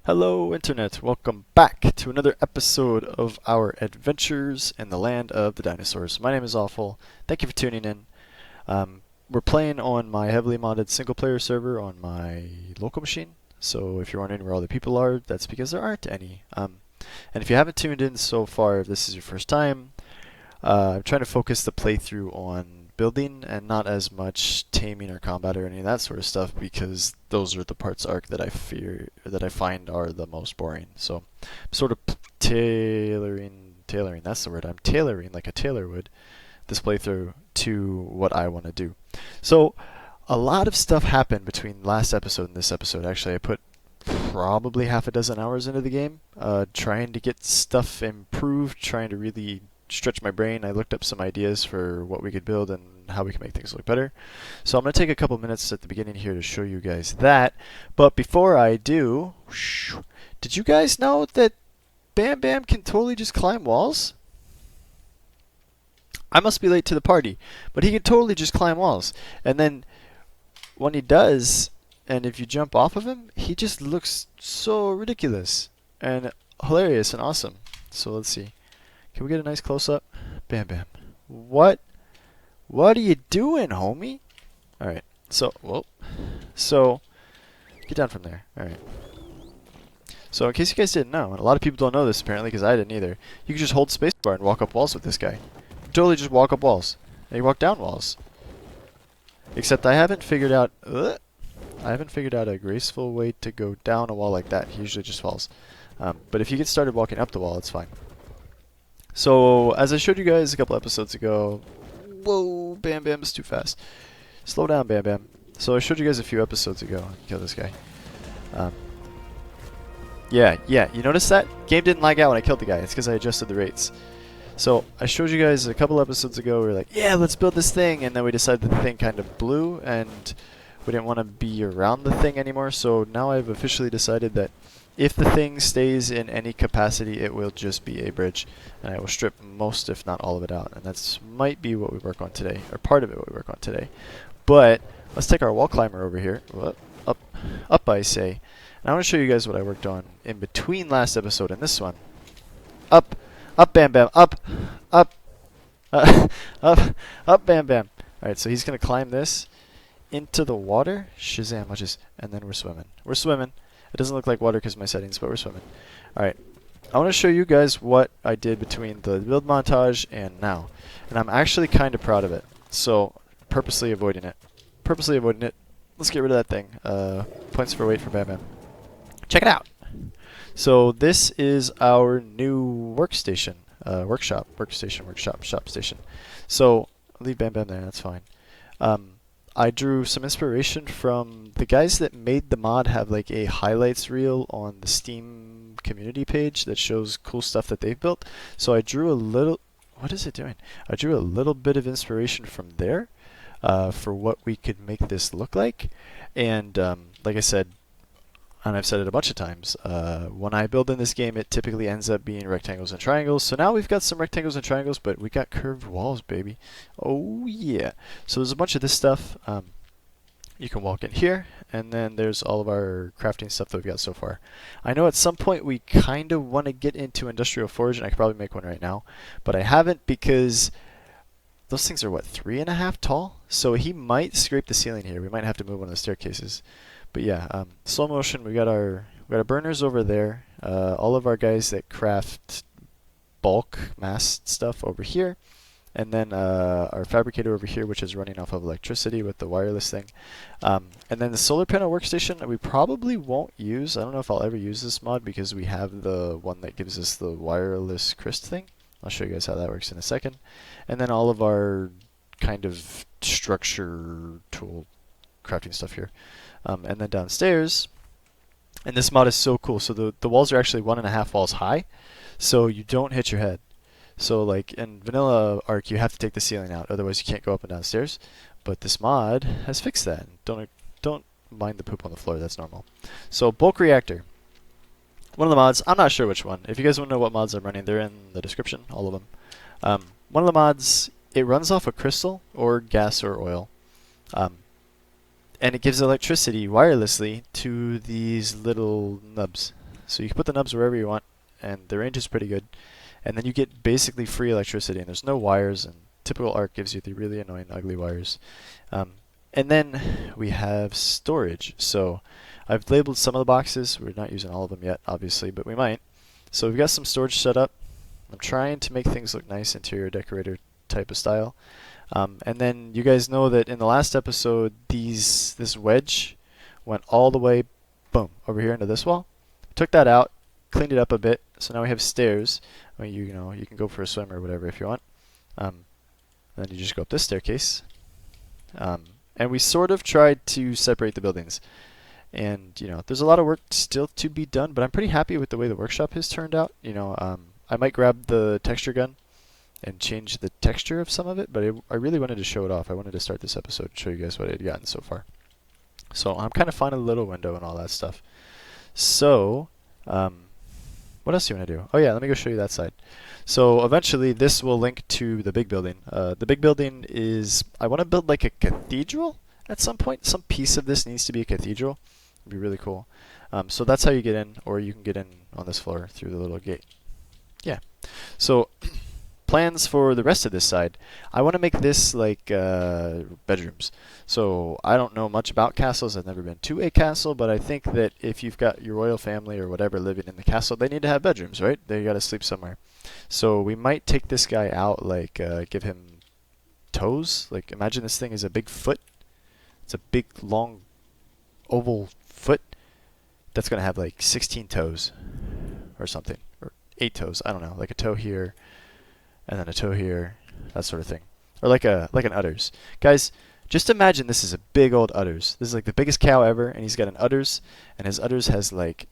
Hello Internet, welcome back to another episode of our adventures in the land of the dinosaurs. My name is Awfl. Thank you for tuning in. We're playing on my heavily modded single player server on my local machine. So if you're wondering where all the people are, that's because there aren't any. And if you haven't tuned in so far, if this is your first time, I'm trying to focus the playthrough on building and not as much taming or combat or any of that sort of stuff, because those are the parts ARK that I find are the most boring. So I'm sort of tailoring, that's the word. I'm tailoring like a tailor would this playthrough to what I want to do. So a lot of stuff happened between last episode and this episode. Actually, I put probably half a dozen hours into the game, trying to get stuff improved, trying to really stretch my brain. I looked up some ideas for what we could build and how we can make things look better. So I'm going to take a couple minutes at the beginning here to show you guys that. But before I do, did you guys know that Bam Bam can totally just climb walls? I must be late to the party, but he can totally just climb walls. And then when he does, and if you jump off of him, he just looks so ridiculous and hilarious and awesome. So let's see. Can we get a nice close-up? Bam Bam. What are you doing, homie? Alright, so, whoa. So, get down from there. Alright. So, in case you guys didn't know, and a lot of people don't know this apparently, because I didn't either, you can just hold spacebar and walk up walls with this guy. Totally just walk up walls. And you walk down walls. Except I haven't figured out a graceful way to go down a wall like that. He usually just falls. But if you get started walking up the wall, it's fine. So, as I showed you guys a couple episodes ago, whoa, Bam Bam is too fast. Slow down, Bam Bam. So I showed you guys a few episodes ago. Kill this guy. Yeah, you notice that? Game didn't lag out when I killed the guy. It's because I adjusted the rates. So, I showed you guys a couple episodes ago, we were like, yeah, let's build this thing, and then we decided the thing kind of blew, and we didn't want to be around the thing anymore, so now I've officially decided that if the thing stays in any capacity, it will just be a bridge, and I will strip most, if not all of it out, and that's might be what we work on today, or part of it what we work on today. But let's take our wall climber over here, up I say, and I want to show you guys what I worked on in between last episode and this one. Up Bam Bam, up, Bam Bam. Alright, so he's gonna climb this into the water, Shazam, and then we're swimming. We're swimming. It doesn't look like water because of my settings, but we're swimming. Alright, I want to show you guys what I did between the build montage and now. And I'm actually kind of proud of it. So, purposely avoiding it. Let's get rid of that thing. Points for weight for Bam Bam. Check it out! So, this is our new workstation. Workshop station. So, I'll leave Bam Bam there, that's fine. I drew some inspiration from the guys that made the mod have like a highlights reel on the Steam community page that shows cool stuff that they've built. So I drew a little, what is it doing? I drew a little bit of inspiration from there for what we could make this look like. And like I said, and I've said it a bunch of times, when I build in this game, it typically ends up being rectangles and triangles. So now we've got some rectangles and triangles, but we got curved walls, baby. Oh yeah. So there's a bunch of this stuff. You can walk in here, and then there's all of our crafting stuff that we've got so far. I know at some point we kind of want to get into industrial forge, and I could probably make one right now, but I haven't because those things are, what, 3.5 tall? So he might scrape the ceiling here. We might have to move one of the staircases. But yeah, slow motion. We got our burners over there. All of our guys that craft bulk mass stuff over here, and then our fabricator over here, which is running off of electricity with the wireless thing. And then the solar panel workstation we probably won't use. I don't know if I'll ever use this mod because we have the one that gives us the wireless crystal thing. I'll show you guys how that works in a second. And then all of our kind of structure tool crafting stuff here. And then downstairs, and this mod is so cool. So the walls are actually 1.5 walls high, so you don't hit your head. So like in vanilla ARK, you have to take the ceiling out, otherwise you can't go up and downstairs. But this mod has fixed that. Don't mind the poop on the floor. That's normal. So bulk reactor. One of the mods, I'm not sure which one. If you guys want to know what mods I'm running, they're in the description, all of them. One of the mods, it runs off of crystal or gas or oil. And it gives electricity wirelessly to these little nubs. So you can put the nubs wherever you want, and the range is pretty good. And then you get basically free electricity, and there's no wires, and typical ARK gives you the really annoying ugly wires. And then we have storage. So I've labeled some of the boxes. We're not using all of them yet, obviously, but we might. So we've got some storage set up. I'm trying to make things look nice, interior decorator type of style. And then you guys know that in the last episode, this wedge went all the way, boom, over here into this wall. Took that out, cleaned it up a bit, so now we have stairs. I mean, you know, you can go for a swim or whatever if you want. And then you just go up this staircase. And we sort of tried to separate the buildings. And, you know, there's a lot of work still to be done, but I'm pretty happy with the way the workshop has turned out. You know, I might grab the texture gun and change the texture of some of it, but I really wanted to show it off. I wanted to start this episode to show you guys what I had gotten so far. So I'm kind of finding a little window and all that stuff. So, what else do you want to do? Oh yeah, let me go show you that side. So eventually this will link to the big building. The big building is, I want to build like a cathedral at some point. Some piece of this needs to be a cathedral. It'd be really cool. So that's how you get in, or you can get in on this floor through the little gate. Yeah. So plans for the rest of this side. I want to make this like bedrooms. So I don't know much about castles. I've never been to a castle, but I think that if you've got your royal family or whatever living in the castle, they need to have bedrooms, right? They got to sleep somewhere. So we might take this guy out, like give him toes. Like imagine this thing is a big foot. It's a big long oval foot that's going to have like 16 toes or something, or 8 toes. I don't know, like a toe here and then a toe here, that sort of thing. Or like an udders. Guys, just imagine this is a big old udders. This is like the biggest cow ever, and he's got an udders, and his udders has like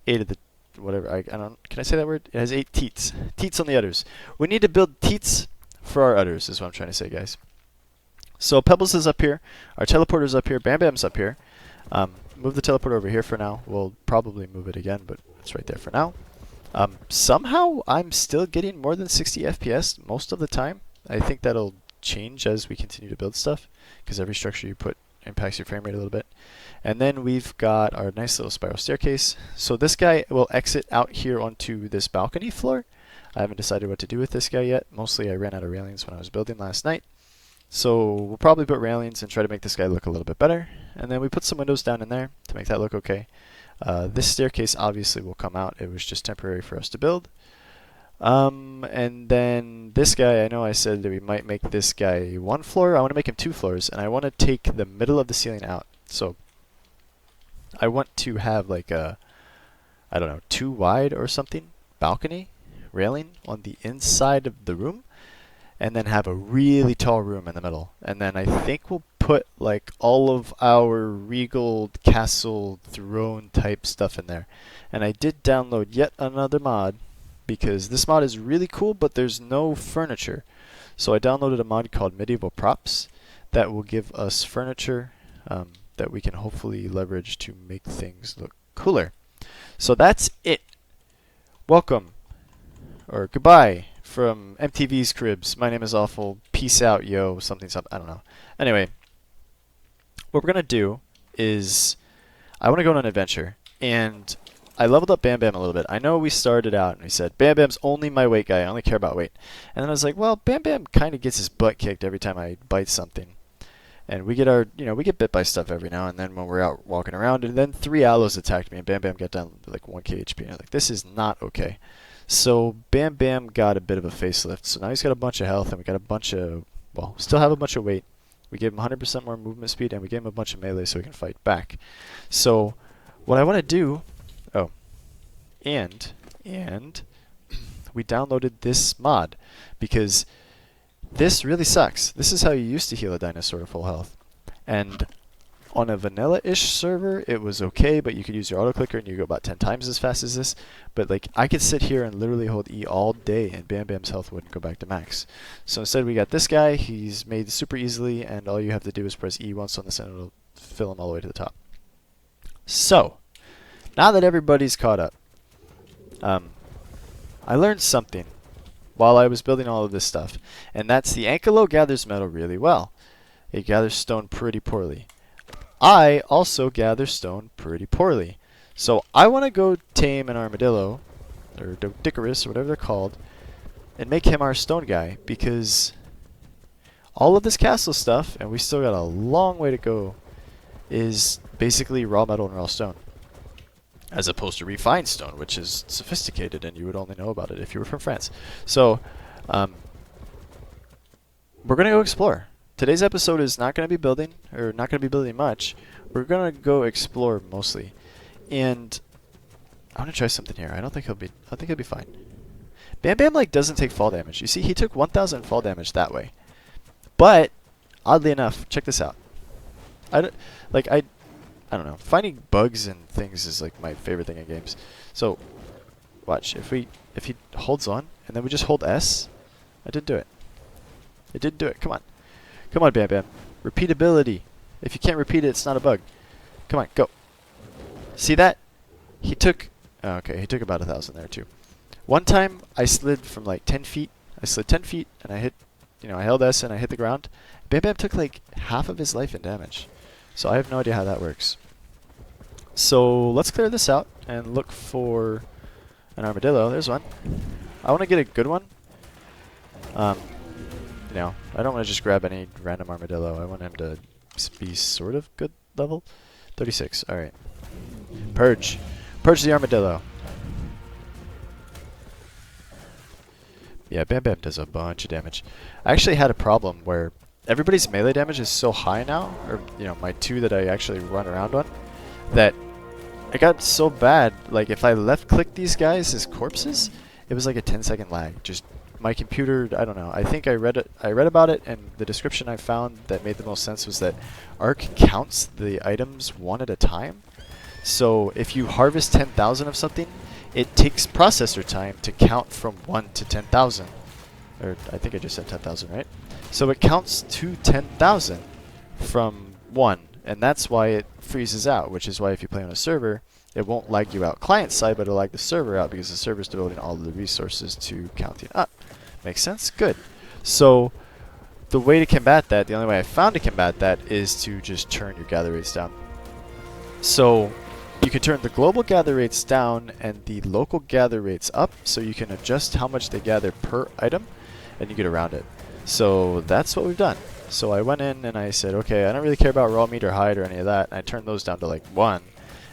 8 of the whatever. I don't. Can I say that word? It has 8 teats. Teats on the udders. We need to build teats for our udders. Is what I'm trying to say, guys. So Pebbles is up here. Our teleporter's up here. Bam Bam's up here. Move the teleporter over here for now. We'll probably move it again, but it's right there for now. Somehow I'm still getting more than 60 FPS most of the time. I think that'll change as we continue to build stuff, because every structure you put impacts your frame rate a little bit. And then we've got our nice little spiral staircase. So this guy will exit out here onto this balcony floor. I haven't decided what to do with this guy yet. Mostly I ran out of railings when I was building last night. So we'll probably put railings and try to make this guy look a little bit better. And then we put some windows down in there to make that look okay. This staircase obviously will come out. It was just temporary for us to build. And then this guy, I know I said that we might make this guy 1 floor. I want to make him 2 floors, and I want to take the middle of the ceiling out. So I want to have like a, I don't know, 2 wide or something balcony railing on the inside of the room, and then have a really tall room in the middle. And then I think we'll put like all of our regal castle throne type stuff in there. And I did download yet another mod, because this mod is really cool, but there's no furniture. So I downloaded a mod called Medieval Props that will give us furniture that we can hopefully leverage to make things look cooler. So that's it. Welcome, or goodbye, from MTV's Cribs. My name is Awfl. Peace out, yo. Something, something. I don't know. Anyway, what we're going to do is I want to go on an adventure. And I leveled up Bam Bam a little bit. I know we started out and we said, Bam Bam's only my weight guy. I only care about weight. And then I was like, well, Bam Bam kind of gets his butt kicked every time I bite something. And we get our, we get bit by stuff every now and then when we're out walking around. And then 3 aloes attacked me and Bam Bam got down to like 1k HP. And I was like, this is not okay. So Bam Bam got a bit of a facelift. So now he's got a bunch of health and we got a bunch of, well, still have a bunch of weight. We gave him 100% more movement speed and we gave him a bunch of melee so he can fight back. So what I want to do, and we downloaded this mod because this really sucks. This is how you used to heal a dinosaur to full health. And on a vanilla-ish server, it was okay, but you could use your auto-clicker and you go about 10 times as fast as this. But like, I could sit here and literally hold E all day and Bam Bam's health wouldn't go back to max. So instead we got this guy. He's made super easily, and all you have to do is press E once on this and it'll fill him all the way to the top. So, now that everybody's caught up, I learned something while I was building all of this stuff, and that's the Ankylo gathers metal really well. It gathers stone pretty poorly. I also gather stone pretty poorly. So I want to go tame an armadillo, or Dodicarus, or whatever they're called, and make him our stone guy, because all of this castle stuff, and we still got a long way to go, is basically raw metal and raw stone. As opposed to refined stone, which is sophisticated, and you would only know about it if you were from France. So, we're going to go explore. Today's episode is not going to be building, or not going to be building much. We're going to go explore mostly. And I want to try something here. I think he'll be fine. Bam Bam like doesn't take fall damage. You see, he took 1,000 fall damage that way. But oddly enough, check this out. I don't know. Finding bugs and things is like my favorite thing in games. So watch, if he holds on and then we just hold S, I didn't do it. It didn't do it. Come on. Come on, Bam Bam. Repeatability. If you can't repeat it, it's not a bug. Come on, go. See that? He took okay, he took about 1,000 there too. One time I slid from like 10 feet. I slid 10 feet and I hit, I held S and I hit the ground. Bam Bam took like half of his life in damage. So I have no idea how that works. So let's clear this out and look for an armadillo. There's one. I want to get a good one. I don't want to just grab any random armadillo. I want him to be sort of good level. 36. All right. Purge. Purge the armadillo. Yeah, Bam Bam does a bunch of damage. I actually had a problem where everybody's melee damage is so high now, or my 2 that I actually run around on, that it got so bad. Like if I left click these guys as corpses, it was like a 10-second lag. Just my computer, I don't know. I think I read about it, and the description I found that made the most sense was that ARK counts the items one at a time. So if you harvest 10,000 of something, it takes processor time to count from 1 to 10,000. Or I think I just said 10,000, right? So it counts to 10,000 from 1, and that's why it freezes out, which is why if you play on a server, it won't lag you out client side, but it'll lag the server out because the server's devoting all of the resources to counting up. Makes sense? Good. So the way to combat that, the only way I found to combat that, is to just turn your gather rates down. So you can turn the global gather rates down and the local gather rates up, so you can adjust how much they gather per item, and you get around it. So that's what we've done. So I went in and I said, okay, I don't really care about raw meat or hide or any of that, and I turned those down to like 1,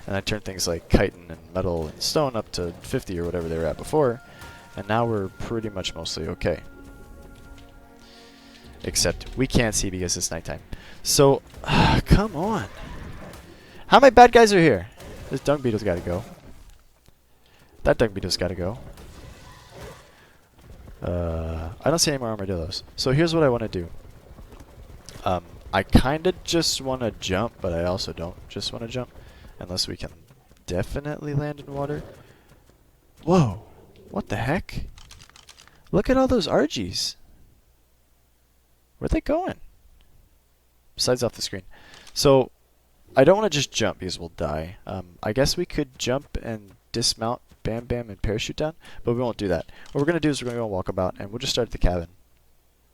and I turned things like chitin and metal and stone up to 50 or whatever they were at before, and now we're pretty much mostly okay. Except we can't see because it's nighttime. So, come on. How many bad guys are here? This dung beetle's gotta go. That dung beetle's gotta go. I don't see any more armadillos. So here's what I want to do. I kind of just want to jump, but I also don't just want to jump. Unless we can definitely land in water. Whoa! What the heck? Look at all those Argies. Where'd they going? Besides off the screen. So, I don't want to just jump because we'll die. I guess we could jump and dismount Bam Bam and parachute down, but we won't do that. What we're going to do is we're going to go walk about, and we'll just start at the cabin.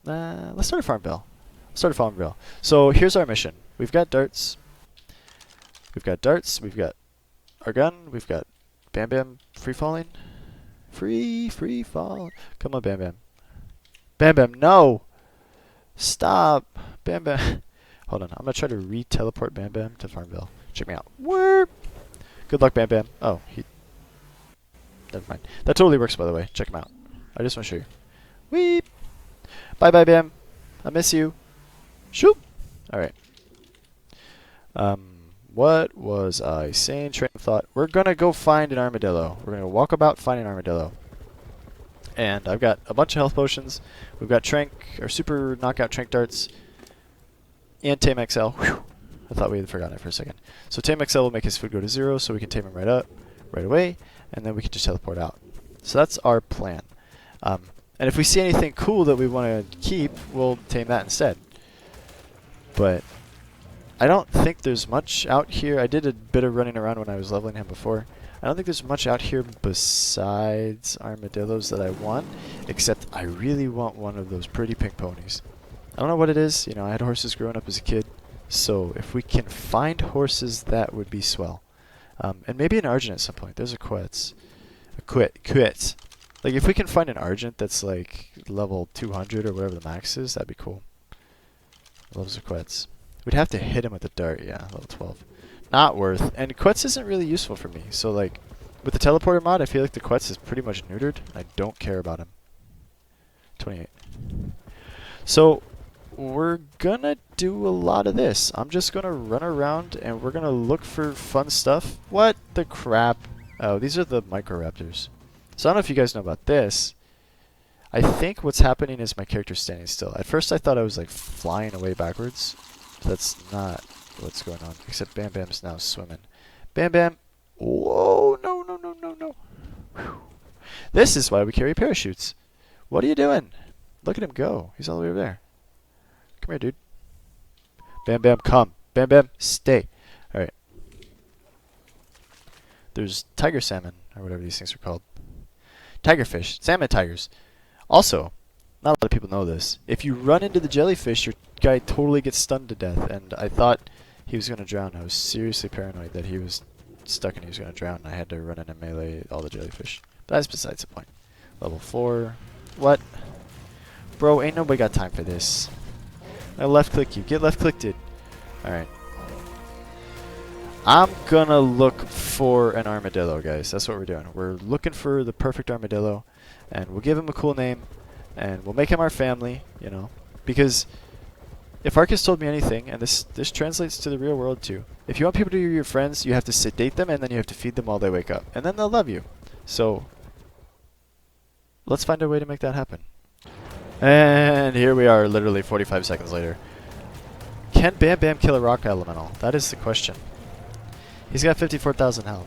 Let's start at Farmville. Let's start at Farmville. So here's our mission. We've got darts. We've got our gun. We've got Bam Bam free falling. Free fall. Come on, Bam Bam. Bam Bam, no! Stop! Bam Bam. Hold on, I'm going to try to re-teleport Bam Bam to Farmville. Check me out. Warp! Good luck, Bam Bam. Oh, never mind. That totally works, by the way. Check him out. I just want to show you. Weep! Bye-bye, Bam. I miss you. Shoop! Alright. What was I saying? Train of thought. We're going to go find an armadillo. We're going to walk about finding an armadillo. And I've got a bunch of health potions. We've got super knockout trank darts. And Tame XL. Whew. I thought we had forgotten it for a second. So Tame XL will make his food go to 0, so we can tame him right away, and then we can just teleport out. So that's our plan. And if we see anything cool that we want to keep, we'll tame that instead. But I don't think there's much out here. I did a bit of running around when I was leveling him before. I don't think there's much out here besides armadillos that I want, except I really want one of those pretty pink ponies. I don't know what it is. I had horses growing up as a kid, so if we can find horses, that would be swell. And maybe an Argent at some point. There's a Quetz. Quetz. Like, if we can find an Argent that's, like, level 200 or whatever the max is, that'd be cool. Loves the Quetz. We'd have to hit him with a dart, yeah, level 12. Not worth. And Quetz isn't really useful for me. So, like, with the teleporter mod, I feel like the Quetz is pretty much neutered. I don't care about him. 28. So, we're gonna do a lot of this. I'm just gonna run around and we're gonna look for fun stuff. What the crap? Oh, these are the Microraptors. So I don't know if you guys know about this. I think what's happening is my character's standing still. At first I thought I was like flying away backwards. That's not what's going on. Except Bam Bam's now swimming. Bam Bam. Whoa, no, no, no, no, no. Whew. This is why we carry parachutes. What are you doing? Look at him go. He's all the way over there. Come here, dude. Bam Bam, come. Bam Bam, stay. Alright. There's tiger salmon, or whatever these things are called. Tigerfish. Salmon tigers. Also, not a lot of people know this. If you run into the jellyfish, your guy totally gets stunned to death. And I thought he was going to drown. I was seriously paranoid that he was stuck and he was going to drown. And I had to run in and melee all the jellyfish. But that's besides the point. Level 4. What? Bro, ain't nobody got time for this. I left click you. Get left clicked, dude. Alright. I'm gonna look for an armadillo, guys. That's what we're doing. We're looking for the perfect armadillo, and we'll give him a cool name, and we'll make him our family, you know. Because if Ark has told me anything, and this translates to the real world too, if you want people to be your friends, you have to sedate them, and then you have to feed them while they wake up. And then they'll love you. So, let's find a way to make that happen. And here we are, literally 45 seconds later. Can Bam Bam kill a rock elemental? That is the question. He's got 54,000 health.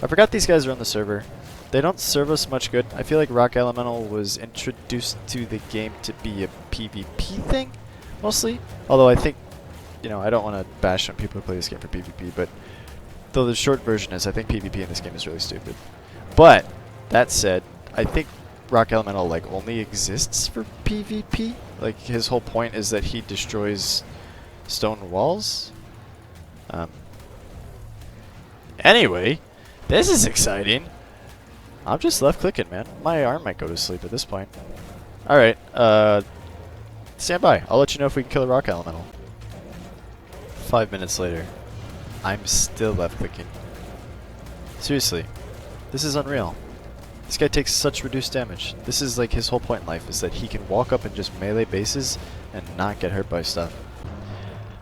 I forgot these guys are on the server. They don't serve us much good. I feel like rock elemental was introduced to the game to be a PvP thing, mostly. Although I think, you know, I don't want to bash on people who play this game for PvP, but though the short version is I think PvP in this game is really stupid. But, that said, I think rock elemental like only exists for PvP. Like his whole point is that he destroys stone walls. Anyway, this is exciting. I'm just left clicking, man. My arm might go to sleep at this point. Alright, stand by. I'll let you know if we can kill a rock elemental. 5 minutes later. I'm still left clicking. Seriously. This is unreal. This guy takes such reduced damage. This is like his whole point in life, is that he can walk up and just melee bases and not get hurt by stuff.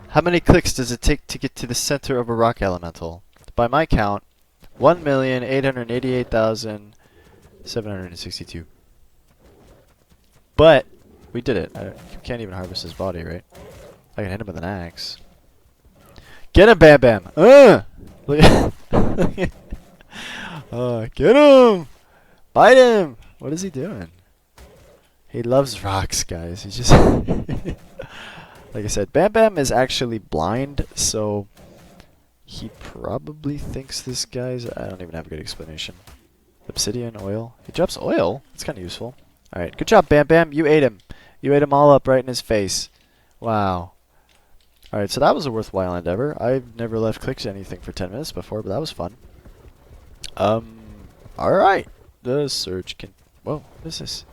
How many clicks does it take to get to the center of a rock elemental? By my count, 1,888,762. But we did it. I can't even harvest his body, right? I can hit him with an axe. Get him, Bam Bam! Look at get him! Bite him! What is he doing? He loves rocks, guys. He's just like I said, Bam Bam is actually blind, so he probably thinks this guy's... I don't even have a good explanation. Obsidian, oil. He drops oil? That's kind of useful. Alright, good job, Bam Bam. You ate him. You ate him all up right in his face. Wow. Alright, so that was a worthwhile endeavor. I've never left clicked anything for 10 minutes before, but that was fun. Alright. The search can... Whoa, what is this?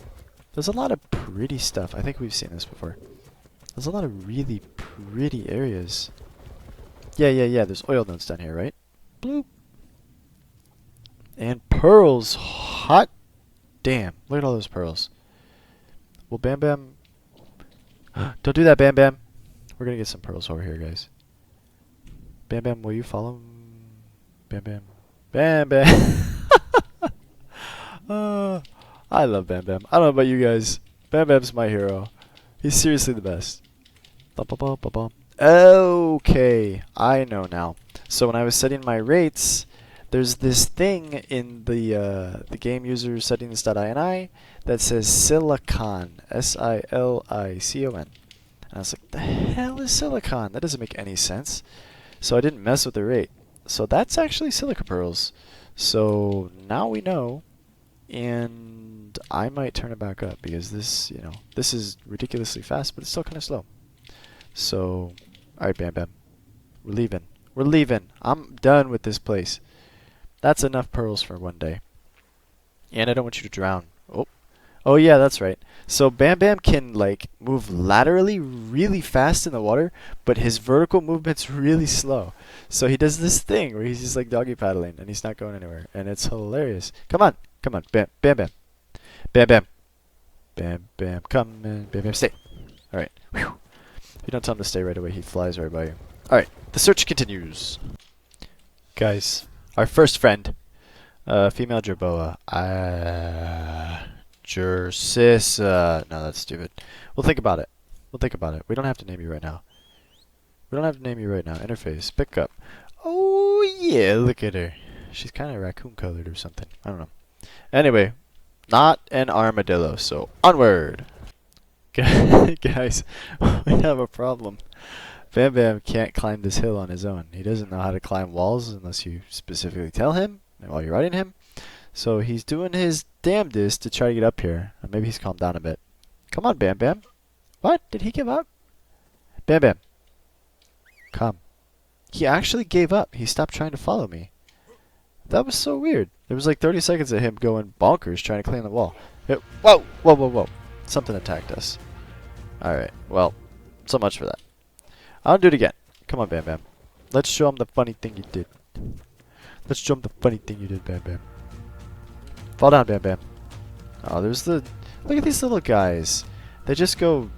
There's a lot of pretty stuff. I think we've seen this before. There's a lot of really pretty areas. Yeah. There's oil nodes down here, right? Bloop. And pearls. Hot damn. Look at all those pearls. Well, Bam Bam... Don't do that, Bam Bam. We're gonna get some pearls over here, guys. Bam Bam, will you follow? Bam Bam. Bam Bam. I love Bam Bam. I don't know about you guys. Bam Bam's my hero. He's seriously the best. Okay, I know now. So when I was setting my rates, there's this thing in the game user settings.ini that says silicon, S-I-L-I-C-O-N. And I was like, the hell is silicon? That doesn't make any sense. So I didn't mess with the rate. So that's actually silica pearls. So now we know, and I might turn it back up because this, you know, this is ridiculously fast, but it's still kind of slow. So, alright, Bam Bam. We're leaving. We're leaving. I'm done with this place. That's enough pearls for one day. And I don't want you to drown. Oh. Oh yeah, that's right. So Bam Bam can like move laterally really fast in the water, but his vertical movement's really slow. So he does this thing where he's just like doggy paddling and he's not going anywhere, and it's hilarious. Come on, come on, Bam Bam Bam. Bam Bam. Bam Bam, come and Bam Bam, stay. Alright. Whew. If you don't tell him to stay right away, he flies right by you. Alright, the search continues. Guys, our first friend, female jerboa. Jersissa. No, that's stupid. We'll think about it. We'll think about it. We don't have to name you right now. We don't have to name you right now. Interface. Pick up. Oh, yeah. Look at her. She's kind of raccoon colored or something. I don't know. Anyway, not an armadillo, so onward. Guys, we have a problem. Bam Bam can't climb this hill on his own. He doesn't know how to climb walls unless you specifically tell him while you're riding him. So he's doing his damnedest to try to get up here. Maybe he's calmed down a bit. Come on, Bam Bam. What? Did he give up? Bam Bam. Come. He actually gave up. He stopped trying to follow me. That was so weird. There was like 30 seconds of him going bonkers trying to climb the wall. Whoa! Whoa, whoa, whoa. Something attacked us. Alright, well, so much for that. I'll do it again. Come on, Bam Bam. Let's show him the funny thing you did. Let's show him the funny thing you did, Bam Bam. Fall down, Bam Bam. Oh, there's the... Look at these little guys. They just go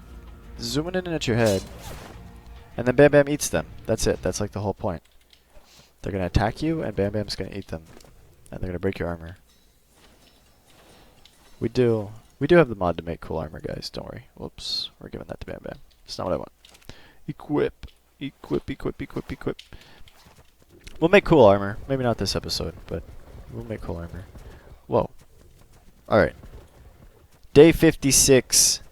zooming in at your head. And then Bam Bam eats them. That's it. That's like the whole point. They're going to attack you, and Bam Bam's going to eat them. And they're going to break your armor. We do have the mod to make cool armor, guys. Don't worry. Whoops. We're giving that to Bam Bam. It's not what I want. Equip. Equip, equip, equip, equip. We'll make cool armor. Maybe not this episode, but we'll make cool armor. Whoa. Alright. Day 56.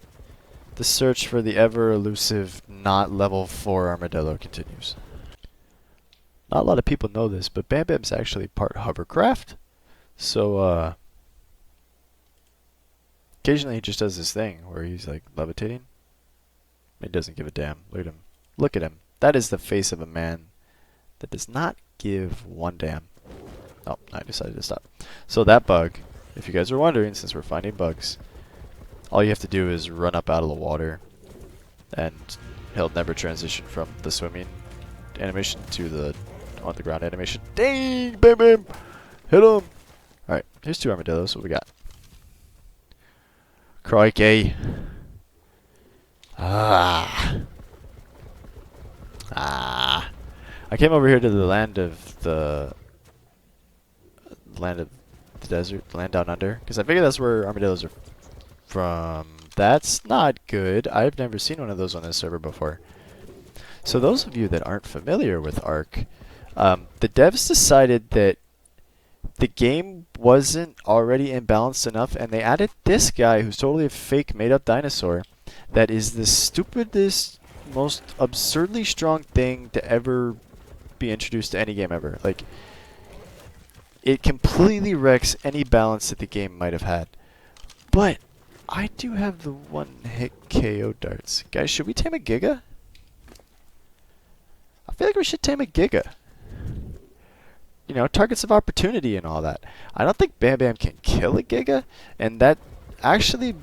The search for the ever-elusive, not level 4 armadillo continues. Not a lot of people know this, but Bam Bam's actually part hovercraft. So, occasionally he just does this thing where he's like levitating. He doesn't give a damn. Look at him. Look at him. That is the face of a man that does not give one damn. Oh, I decided to stop. So that bug, if you guys are wondering, since we're finding bugs, all you have to do is run up out of the water, and he'll never transition from the swimming animation to the on the ground animation. Dang! Bam Bam! Hit him! Alright, here's 2 armadillos. What we got? Crikey! Ah! I came over here to the land of the desert, the land down under, because I figure that's where armadillos are from. That's not good. I've never seen one of those on this server before. So those of you that aren't familiar with ARK, the devs decided that the game wasn't already imbalanced enough, and they added this guy who's totally a fake made-up dinosaur that is the stupidest, most absurdly strong thing to ever be introduced to any game ever. Like, it completely wrecks any balance that the game might have had. But I do have the one-hit KO darts. Guys, should we tame a Giga? I feel like we should tame a Giga. You know, targets of opportunity and all that. I don't think Bam Bam can kill a Giga, and that actually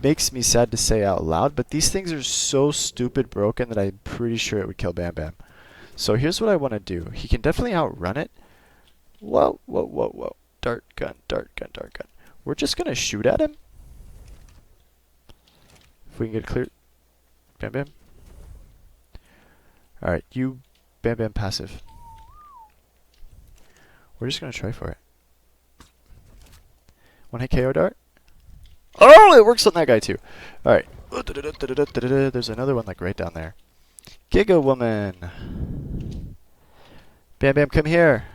makes me sad to say out loud, but these things are so stupid broken that I'm pretty sure it would kill Bam Bam. So here's what I want to do. He can definitely outrun it. Whoa, whoa, whoa, whoa. Dart gun, dart gun, dart gun. We're just going to shoot at him. If we can get clear. Bam Bam. Alright, you Bam Bam passive. We're just going to try for it. One hit KO dart. Oh, it works on that guy too. Alright. There's another one like right down there. Giga woman. Bam Bam, come here.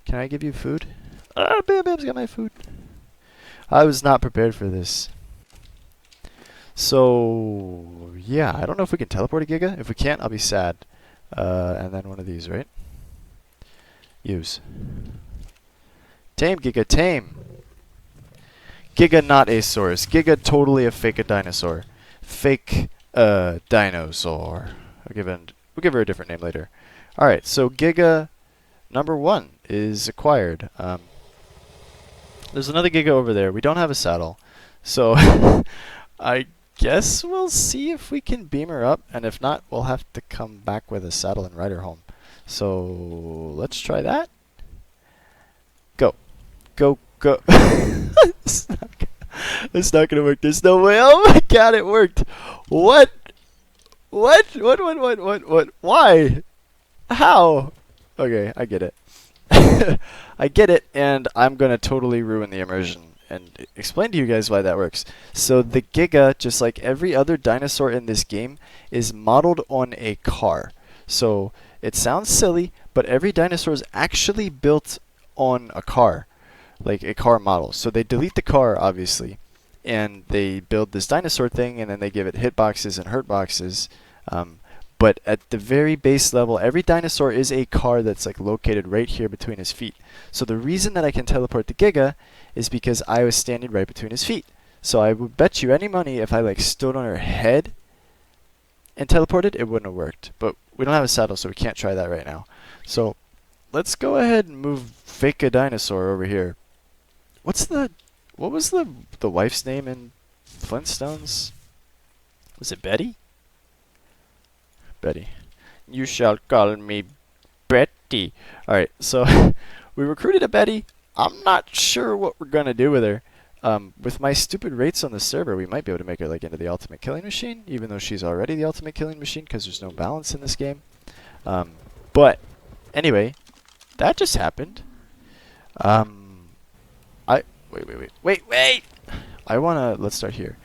Can I give you food? Ah, Bam Bam's got my food. I was not prepared for this. So, yeah, I don't know if we can teleport a Giga. If we can't, I'll be sad. And then one of these, right? Use. Tame, Giga, tame. Giga not a source. Giga totally a fake a dinosaur. Fake dinosaur. I'll give it. We'll give her a different name later. Alright, so Giga number 1 is acquired. There's another Giga over there. We don't have a saddle. So I guess we'll see if we can beam her up, and if not, we'll have to come back with a saddle and ride her home. So let's try that. Go. Go, go. It's not gonna work. There's no way. Oh my god, it worked. What? What? What? Why? How? Okay, I get it. I get it, and I'm gonna totally ruin the immersion and explain to you guys why that works. So the Giga, just like every other dinosaur in this game, is modeled on a car. So it sounds silly, but every dinosaur is actually built on a car, like a car model. So they delete the car, obviously, and they build this dinosaur thing, and then they give it hitboxes and hurtboxes. But at the very base level, every dinosaur is a car that's like located right here between his feet. So the reason that I can teleport the Giga is because I was standing right between his feet. So I would bet you any money if I like stood on her head and teleported, it wouldn't have worked. But we don't have a saddle, so we can't try that right now. So let's go ahead and move fake a dinosaur over here. What was the wife's name in Flintstones? Was it Betty? Betty. You shall call me Betty. Alright, so we recruited a Betty. I'm not sure what we're gonna do with her. With my stupid rates on the server, we might be able to make her like into the ultimate killing machine, even though she's already the ultimate killing machine because there's no balance in this game. But anyway, that just happened. Wait. Let's start here.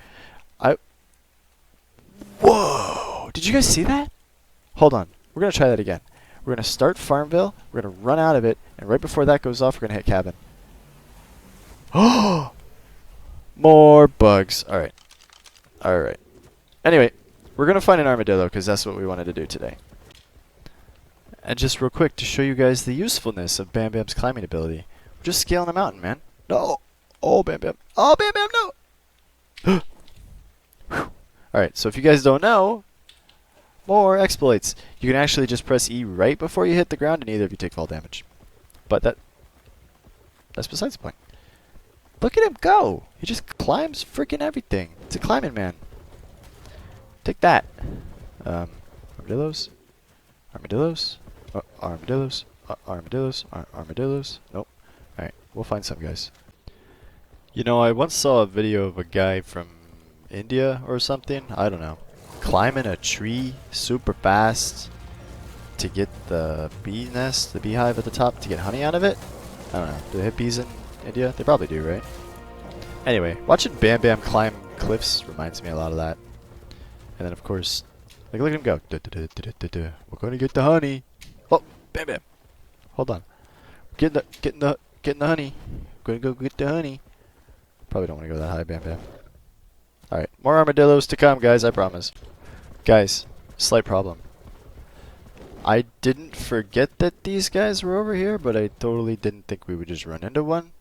Whoa! Did you guys see that? Hold on. We're going to try that again. We're going to start Farmville. We're going to run out of it. And right before that goes off, we're going to hit Cabin. Oh! More bugs. Alright. Alright. Anyway, we're going to find an armadillo because that's what we wanted to do today. And just real quick to show you guys the usefulness of Bam Bam's climbing ability. We're just scaling a mountain, man. No! Oh, Bam Bam. Oh, Bam Bam, no! Alright, so if you guys don't know, more exploits. You can actually just press E right before you hit the ground and neither of you take fall damage. But that's besides the point. Look at him go! He just climbs freaking everything. It's a climbing man. Take that. Armadillos? Armadillos? Armadillos? Armadillos? Armadillos? Nope. Alright, we'll find some guys. You know, I once saw a video of a guy from India or something, I don't know, climbing a tree super fast to get the bee nest, the beehive at the top, to get honey out of it. I don't know, do they have bees in India? They probably do, right? Anyway, watching Bam Bam climb cliffs reminds me a lot of that. And then of course, like look at him go. We're gonna get the honey. Oh, Bam Bam. Hold on. Getting the honey. We're gonna go get the honey. Probably don't want to go that high, Bam Bam. Alright, more armadillos to come, guys, I promise. Guys, slight problem. I didn't forget that these guys were over here, but I totally didn't think we would just run into one.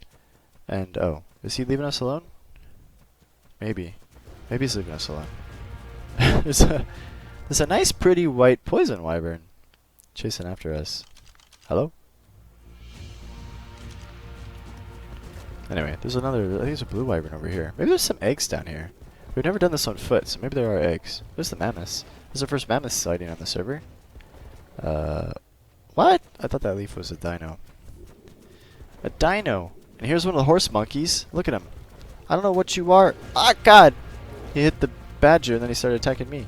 And, oh, is he leaving us alone? Maybe. Maybe he's leaving us alone. there's a nice pretty white poison wyvern chasing after us. Hello? Anyway, there's another, I think there's a blue wyvern over here. Maybe there's some eggs down here. We've never done this on foot, so maybe there are eggs. There's the mammoths. This is our first mammoth sighting on the server. What? I thought that leaf was a dino. A dino! And here's one of the horse monkeys. Look at him. I don't know what you are. Ah, God! He hit the badger and then he started attacking me.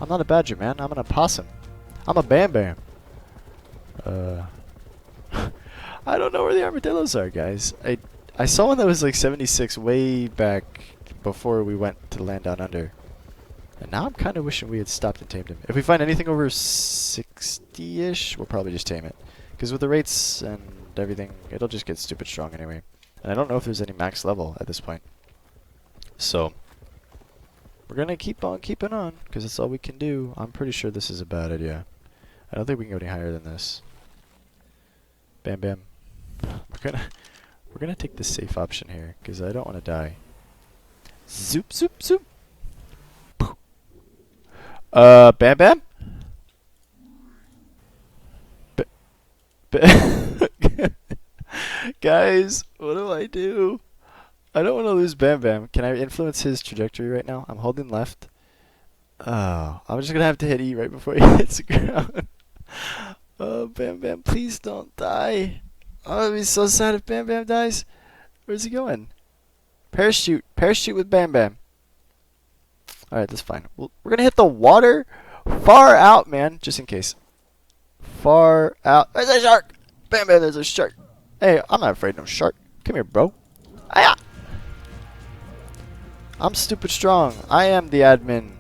I'm not a badger, man. I'm an opossum. I'm a Bam Bam. I don't know where the armadillos are, guys. I saw one that was like 76 way back before we went to land down under. And now I'm kind of wishing we had stopped and tamed him. If we find anything over 60-ish, we'll probably just tame it. Because with the rates and everything, it'll just get stupid strong anyway. And I don't know if there's any max level at this point. So, we're going to keep on keeping on, because that's all we can do. I'm pretty sure this is a bad idea. I don't think we can go any higher than this. Bam Bam. We're gonna take the safe option here, because I don't want to die. Zoop, zoop, zoop. Bam Bam? Guys, what do I do? I don't want to lose Bam Bam. Can I influence his trajectory right now? I'm holding left. Oh, I'm just gonna have to hit E right before he hits the ground. Oh, Bam Bam, please don't die. Oh, it'd be so sad if Bam Bam dies. Where's he going? Parachute. Parachute with Bam Bam. Alright, that's fine. We're gonna hit the water far out, man, just in case. Far out. There's a shark! Bam Bam, there's a shark. Hey, I'm not afraid of no shark. Come here, bro. Aya! I'm stupid strong. I am the admin.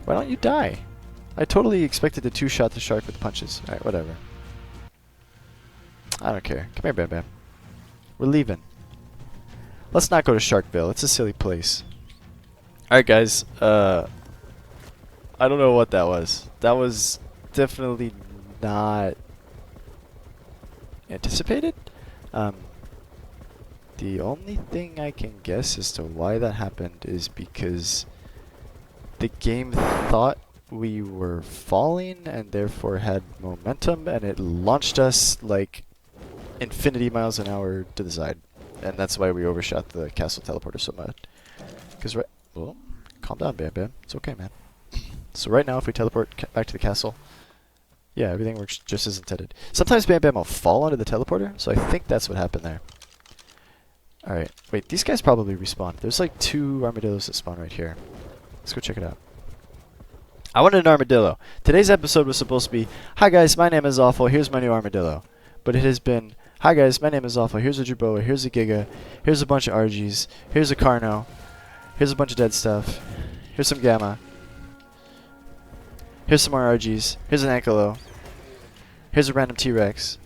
Why don't you die? I totally expected to two-shot the shark with punches. Alright, whatever. I don't care. Come here, Bam Bam. We're leaving. Let's not go to Sharkville. It's a silly place. Alright, guys. I don't know what that was. That was definitely not anticipated. The only thing I can guess as to why that happened is because the game thought we were falling and therefore had momentum, and it launched us like infinity miles an hour to the side. And that's why we overshot the castle teleporter so much. Because well, calm down, Bam Bam. It's okay, man. So right now, if we teleport back to the castle, yeah, everything works just as intended. Sometimes Bam Bam will fall onto the teleporter, so I think that's what happened there. Alright, wait, these guys probably respawn. There's like 2 armadillos that spawn right here. Let's go check it out. I wanted an armadillo. Today's episode was supposed to be, hi guys, my name is Awfl, here's my new armadillo. But it has been, hi guys, my name is Awfl, here's a Jerboa, here's a Giga, here's a bunch of RGs, here's a Carno, here's a bunch of dead stuff, here's some Gamma, here's some more RGs, here's an Ankylo, here's a random T-Rex.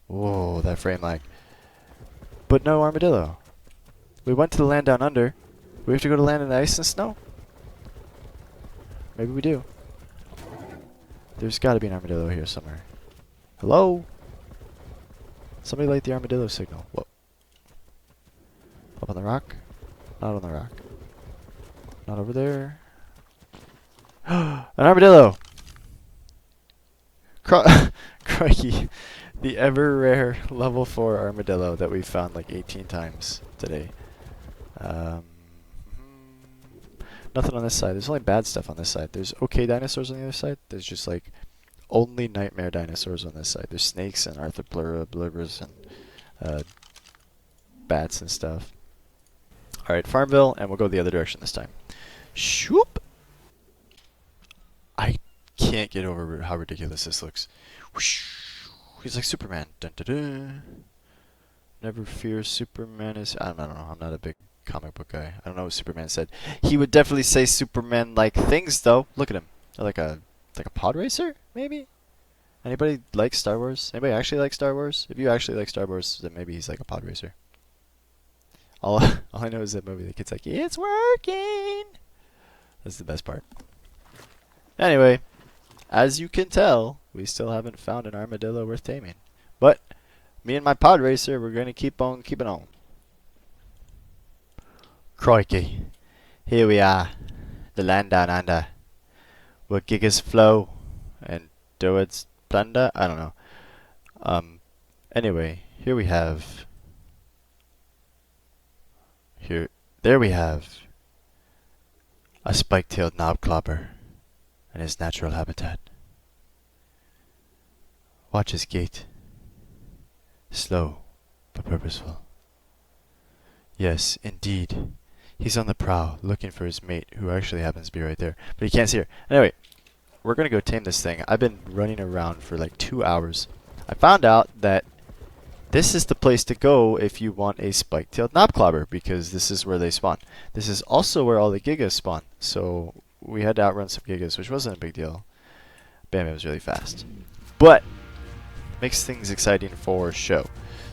Whoa, that frame lag. But no armadillo. We went to the land down under. We have to go to land in the ice and snow? Maybe we do. There's got to be an armadillo here somewhere. Hello? Somebody light the armadillo signal. Whoa. Up on the rock? Not on the rock. Not over there. An armadillo! Crikey. The ever rare level 4 armadillo that we found like 18 times today. Nothing on this side. There's only bad stuff on this side. There's okay dinosaurs on the other side. There's just like only nightmare dinosaurs on this side. There's snakes and arthropluribers and bats and stuff. Alright, Farmville, and we'll go the other direction this time. Shoop! I can't get over how ridiculous this looks. Whoosh! He's like Superman. Dun, dun, dun. Never fear, Superman is... I don't know. I'm not a big comic book guy. I don't know what Superman said. He would definitely say Superman-like things, though. Look at him. Like a pod racer, maybe? Anybody like Star Wars? Anybody actually like Star Wars? If you actually like Star Wars, then maybe he's like a pod racer. All I know is that movie. The kid's like, it's working! That's the best part. Anyway, as you can tell, we still haven't found an armadillo worth taming. But me and my pod racer, we're going to keep on keeping on. Crikey. Here we are. The land down under. Where gigas flow and doeds plunder. I don't know. Anyway, here we have... There we have a spike-tailed knobclopper in his natural habitat. Watch his gait. Slow, but purposeful. Yes, indeed. He's on the prowl, looking for his mate, who actually happens to be right there. But he can't see her. Anyway, we're going to go tame this thing. I've been running around for like 2 hours. I found out that this is the place to go if you want a spike-tailed knobclopper, because this is where they spawn. This is also where all the gigas spawn. So we had to outrun some gigas, which wasn't a big deal. Bam, it was really fast. But makes things exciting for show.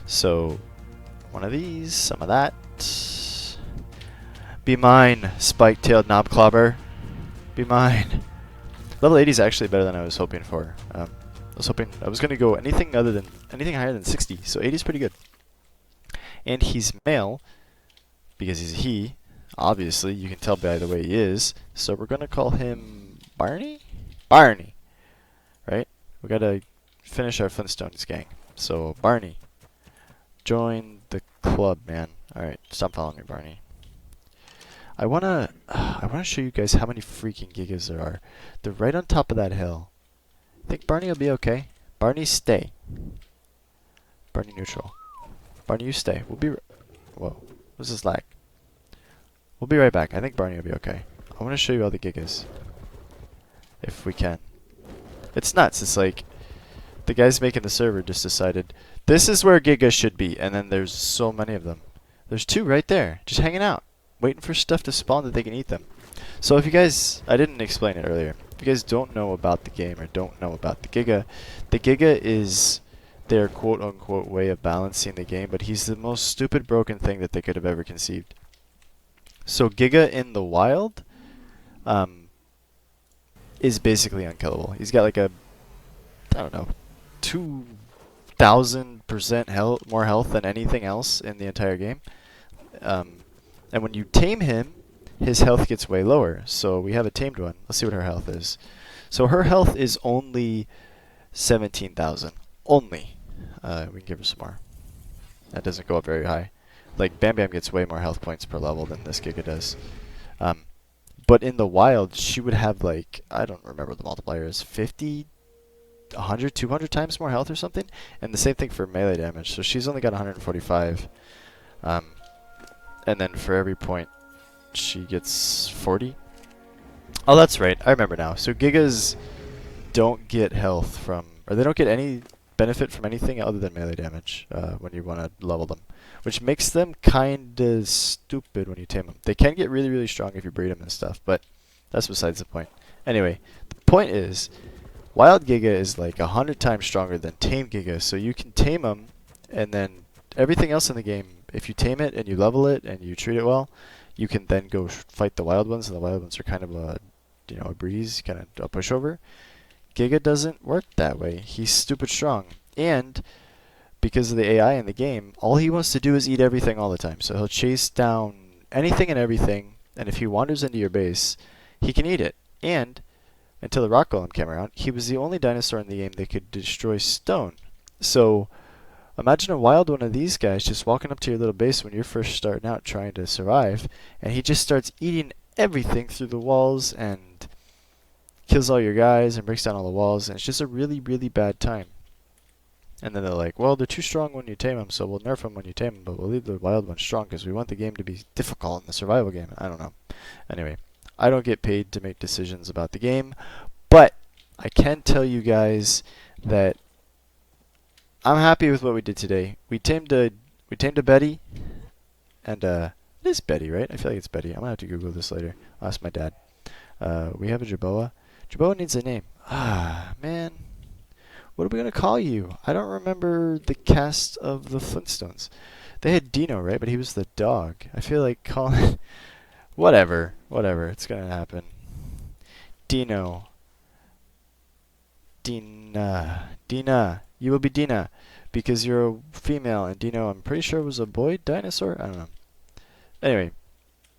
So one of these, some of that. Be mine, spike-tailed knobclopper. Be mine. Level 80 is actually better than I was hoping for. I was going to go anything higher than 60, so 80 is pretty good. And he's male, because he's a he. Obviously, you can tell by the way he is. So we're going to call him Barney? Barney! Right? We got to finish our Flintstones gang. So Barney, join the club, man. All right, stop following me, Barney. I wanna show you guys how many freaking gigas there are. They're right on top of that hill. I think Barney will be okay. Barney, stay. Barney, neutral. Barney, you stay. We'll be. Whoa, what's this lag? We'll be right back. I think Barney will be okay. I want to show you all the gigas, if we can. It's nuts. It's like the guys making the server just decided this is where gigas should be, and then there's so many of them. There's 2 right there, just hanging out, waiting for stuff to spawn that they can eat them. So if you guys, I didn't explain it earlier. If you guys don't know about the game or don't know about the Giga is their quote-unquote way of balancing the game, but he's the most stupid broken thing that they could have ever conceived. So Giga in the wild is basically unkillable. He's got like a, I don't know, 2,000% more health than anything else in the entire game. And when you tame him, his health gets way lower. So we have a tamed one. Let's see what her health is. So her health is only 17,000. Only. We can give her some more. That doesn't go up very high. Like Bam Bam gets way more health points per level than this Giga does. But in the wild, she would have like, I don't remember what the multiplier is, 50, 100, 200 times more health or something. And the same thing for melee damage. So she's only got 145. And then for every point, she gets 40. Oh, that's right. I remember now. So Gigas don't get health from, or they don't get any benefit from anything other than melee damage when you want to level them, which makes them kind of stupid when you tame them. They can get really, really strong if you breed them and stuff, but that's besides the point. Anyway, the point is, Wild Giga is like 100 times stronger than Tame Giga, so you can tame them, and then everything else in the game, if you tame it and you level it and you treat it well, you can then go fight the wild ones, and the wild ones are kind of a, you know, a breeze, kind of a pushover. Giga doesn't work that way. He's stupid strong, and because of the AI in the game, all he wants to do is eat everything all the time. So he'll chase down anything and everything, and if he wanders into your base, he can eat it. And until the rock golem came around, he was the only dinosaur in the game that could destroy stone. So imagine a wild one of these guys just walking up to your little base when you're first starting out trying to survive, and he just starts eating everything through the walls and kills all your guys and breaks down all the walls, and it's just a really, really bad time. And then they're like, well, they're too strong when you tame them, so we'll nerf them when you tame them, but we'll leave the wild ones strong because we want the game to be difficult in the survival game. I don't know. Anyway, I don't get paid to make decisions about the game, but I can tell you guys that I'm happy with what we did today. We tamed a Betty, and it is Betty, right? I feel like it's Betty. I'm gonna have to Google this later. I'll ask my dad. We have a Jerboa. Jerboa needs a name. Ah, man. What are we going to call you? I don't remember the cast of the Flintstones. They had Dino, right? But he was the dog. I feel like calling... Whatever. Whatever. It's going to happen. Dino. Dina. Dina. You will be Dina. Because you're a female. And Dino, I'm pretty sure, was a boy dinosaur? I don't know. Anyway.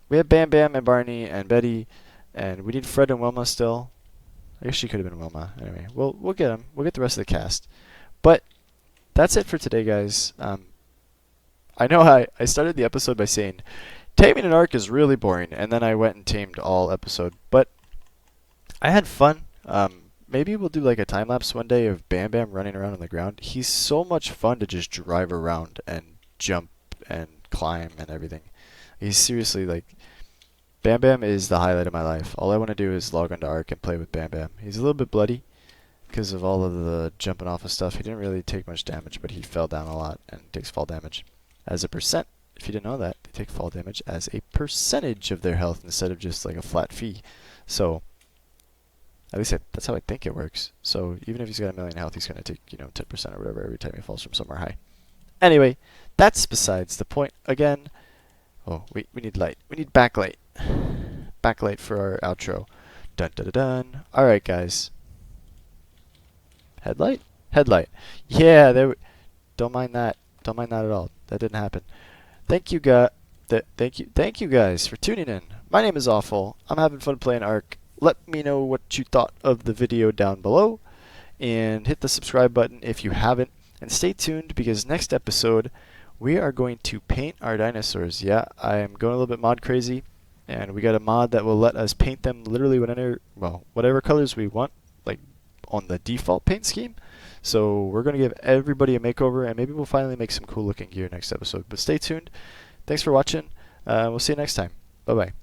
We have Bam Bam and Barney and Betty. And we need Fred and Wilma still. I guess she could have been Wilma. Anyway, we'll get them. We'll get the rest of the cast. But that's it for today, guys. I know I started the episode by saying taming an ARK is really boring, and then I went and tamed all episode. But I had fun. Maybe we'll do like a time lapse one day of Bam Bam running around on the ground. He's so much fun to just drive around and jump and climb and everything. He's seriously like... Bam Bam is the highlight of my life. All I want to do is log onto ARK and play with Bam Bam. He's a little bit bloody because of all of the jumping off of stuff. He didn't really take much damage, but he fell down a lot and takes fall damage. As a percent, if you didn't know that, they take fall damage as a percentage of their health instead of just like a flat fee. So, at least that's how I think it works. So, even if he's got 1,000,000 health, he's going to take, 10% or whatever every time he falls from somewhere high. Anyway, that's besides the point. Again, oh, we need light. We need backlight. Backlight for our outro. Dun dun dun dun. Alright, guys. Headlight? Headlight. Yeah, there. Don't mind that. Don't mind that at all. That didn't happen. Thank you, thank you guys for tuning in. My name is Awfl. I'm having fun playing ARK. Let me know what you thought of the video down below. and hit the subscribe button if you haven't. And stay tuned because next episode we are going to paint our dinosaurs. Yeah, I am going a little bit mod crazy, and we got a mod that will let us paint them literally whatever colors we want, like on the default paint scheme. So we're going to give everybody a makeover, and maybe we'll finally make some cool looking gear next episode. But stay tuned. Thanks for watching. We'll see you next time. Bye bye.